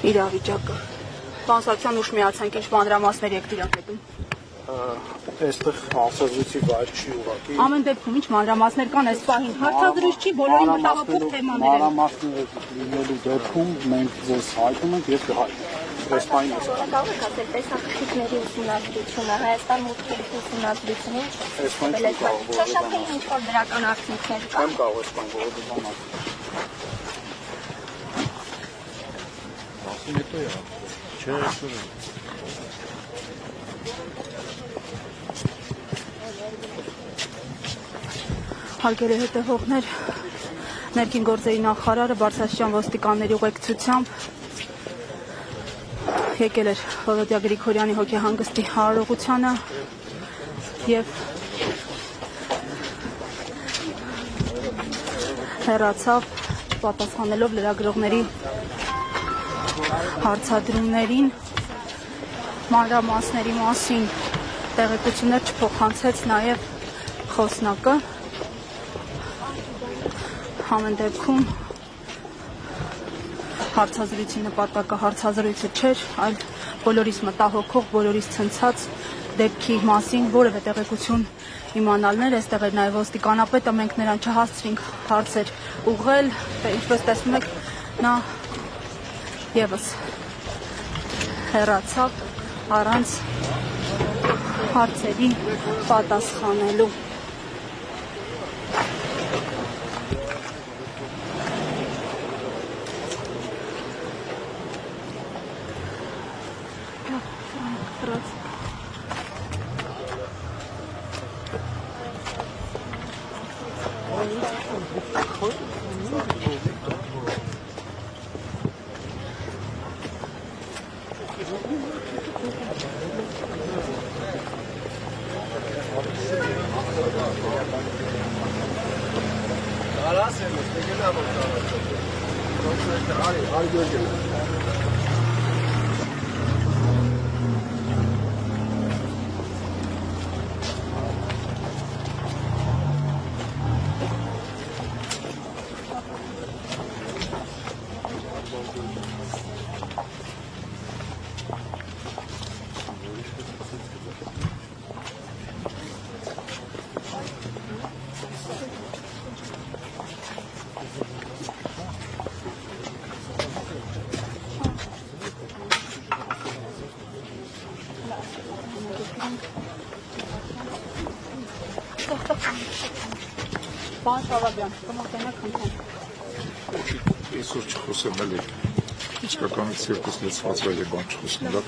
Իրավիճակը։ Պարոն Սարգսյան, ուշ միացանք, ինչ մանրամասներ եք տիրապետում։ Այստեղ հարցազրույցի վայր չի ուղղակի։ Ամեն դեպքում ինչ մանրամասներ կան այս պահին։ Հարցազրույց չի, բոլորին մտահոգող թեմաներ են։ Մանրամասները լինելու դեպքում մենք ձեզ հայտնում ենք եւ կհայտնենք։ Այս պահին կարող եք ասել տեսախցիկների ուսումնասիրությունը, Հայաստան մուտքի ուսումնասիրությունը ինչ է։ Այս պահին Շոշափի ինչ որ դրական արդյունքներ կան։ չեմ կարող այս բան որովհետեւ Ասում հետո է, չէ, այսօր է։ Հարգելի հետևողներ, ներքին գործերի նախարարը բարձրաստիճան ոստիկանների ուղեկցությամբ եկել էր Վոլոդիա Գրիգորյանի հոգեհանգստի արարողությանը եւ հեռացավ պատասխանելով լրագրողների հարցադրումներին մանրամասների մասին տեղեկություններ չփոխանցեց նաեւ խոսնակը Ամեն դեպքում հարցազրույցի նպատակը հարցազրույցը չէր, այլ բոլորիս մտահոգող, բոլորիս ցնցած դեպքի մասին որևէ տեղեկություն իմանալներ, այստեղ էր նաև ոստիկանապետը, մենք նրան չհասցրինք հարցեր ուղղել, ինչպես տեսնում եք, նա եւս հեռացավ առանց հարցերի պատասխանելու։ Պարոն Շալաբյան, կմոտենակ խնդրեմ։ Այսօր չխոսեմ էլ եք, իսկականից երկուս լեցվածվել է բան չխոսում, դա